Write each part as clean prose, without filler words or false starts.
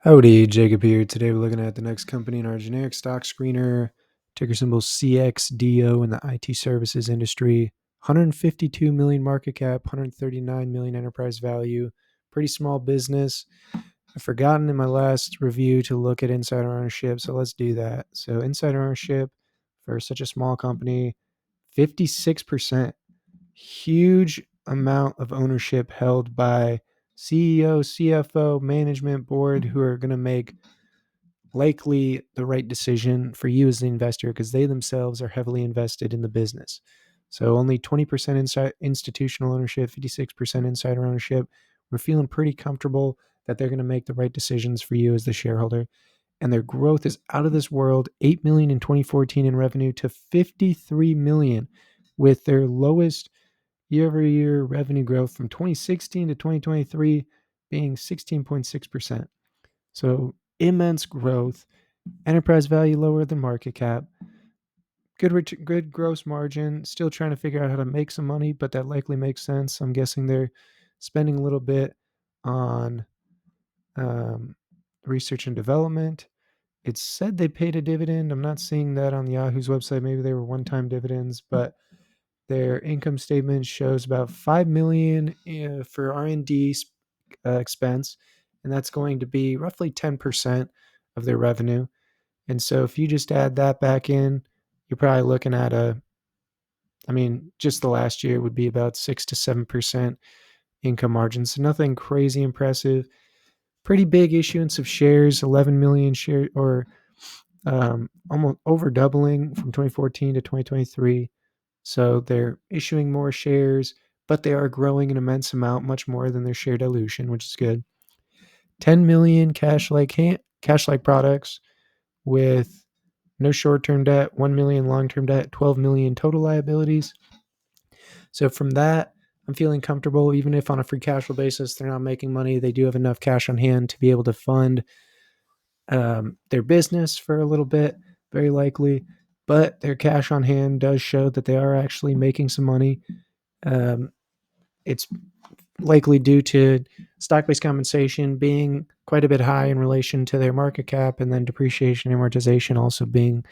Howdy, Jacob here. Today we're looking at the next company in our generic stock screener, ticker symbol CXDO in the IT services industry. 152 million market cap, 139 million enterprise value. Pretty small business. I've forgotten in my last review to look at insider ownership, so let's do that. So insider ownership for such a small company, 56%. Huge amount of ownership held by CEO, CFO, management board who are going to make likely the right decision for you as the investor because they themselves are heavily invested in the business. So only 20% institutional ownership, 56% insider ownership. We're feeling pretty comfortable that they're going to make the right decisions for you as the shareholder. And their growth is out of this world, 8 million in 2014 in revenue to 53 million, with their lowest year-over-year revenue growth from 2016 to 2023 being 16.6%. So immense growth, enterprise value lower than market cap, good gross margin, still trying to figure out how to make some money, but that likely makes sense. I'm guessing they're spending a little bit on research and development. It's said they paid a dividend. I'm not seeing that on Yahoo's website. Maybe they were one-time dividends, but their income statement shows about 5 million for R&D expense, and that's going to be roughly 10% of their revenue. And so if you just add that back in, you're probably looking at just the last year would be about 6 to 7% income margin. So nothing crazy impressive. Pretty big issuance of shares, 11 million shares, or almost over doubling from 2014 to 2023. So they're issuing more shares, but they are growing an immense amount, much more than their share dilution, which is good. 10 million cash-like products with no short-term debt, 1 million long-term debt, 12 million total liabilities. So from that, I'm feeling comfortable, even if on a free cash flow basis they're not making money, they do have enough cash on hand to be able to fund their business for a little bit, very likely. But their cash on hand does show that they are actually making some money. It's likely due to stock-based compensation being quite a bit high in relation to their market cap, and then depreciation and amortization also being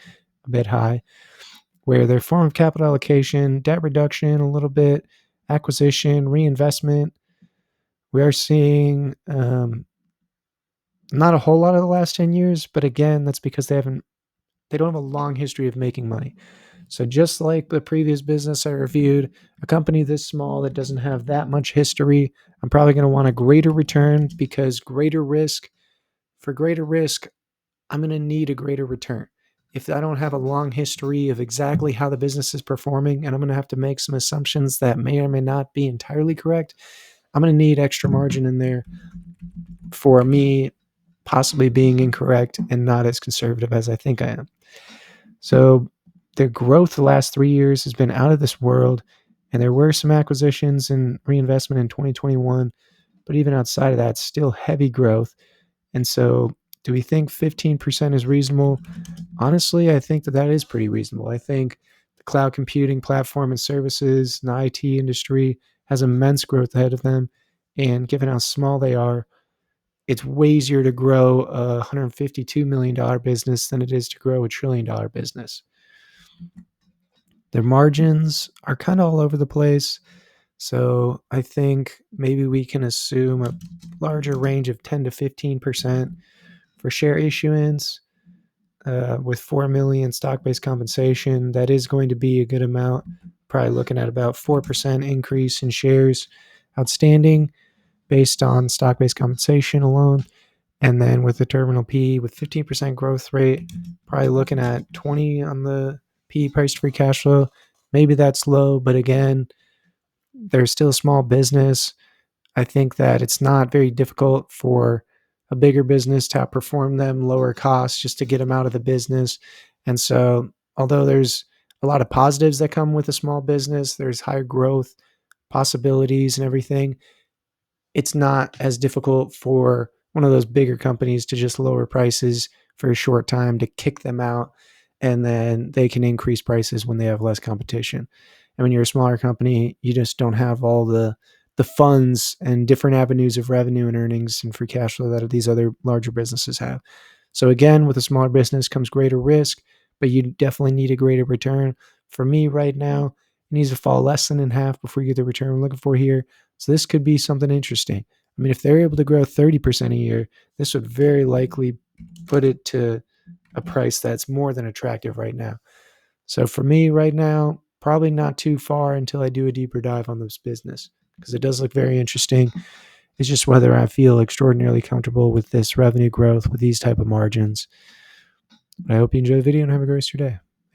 a bit high, where their form of capital allocation, debt reduction a little bit, acquisition, reinvestment, we are seeing not a whole lot of the last 10 years, but again, that's because they don't have a long history of making money. So just like the previous business I reviewed, a company this small that doesn't have that much history, I'm probably going to want a greater return because for greater risk, I'm going to need a greater return. If I don't have a long history of exactly how the business is performing, and I'm going to have to make some assumptions that may or may not be entirely correct, I'm going to need extra margin in there for me possibly being incorrect and not as conservative as I think I am. So their growth the last 3 years has been out of this world, and there were some acquisitions and reinvestment in 2021, but even outside of that, still heavy growth. And so do we think 15% is reasonable? Honestly, I think that is pretty reasonable. I think the cloud computing platform and services and the IT industry has immense growth ahead of them. And given how small they are, it's way easier to grow a $152 million business than it is to grow a $1 trillion business. Their margins are kind of all over the place. So I think maybe we can assume a larger range of 10 to 15% for share issuance with 4 million stock-based compensation. That is going to be a good amount. Probably looking at about 4% increase in shares outstanding based on stock-based compensation alone. And then with the terminal P with 15% growth rate, probably looking at 20 on the P price to free cash flow. Maybe that's low, but again, they're still a small business. I think that it's not very difficult for a bigger business to outperform them, lower costs just to get them out of the business. And so, although there's a lot of positives that come with a small business, there's higher growth possibilities and everything. It's not as difficult for one of those bigger companies to just lower prices for a short time to kick them out, and then they can increase prices when they have less competition. And when you're a smaller company, you just don't have all the the funds and different avenues of revenue and earnings and free cash flow that these other larger businesses have. So again, with a smaller business comes greater risk, but you definitely need a greater return. For me right now, it needs to fall less than in half before you get the return I'm looking for here. So this could be something interesting. I mean, if they're able to grow 30% a year, this would very likely put it to a price that's more than attractive right now. So for me right now, probably not too far until I do a deeper dive on this business, because it does look very interesting. It's just whether I feel extraordinarily comfortable with this revenue growth with these type of margins. But I hope you enjoy the video and have a great rest of your day.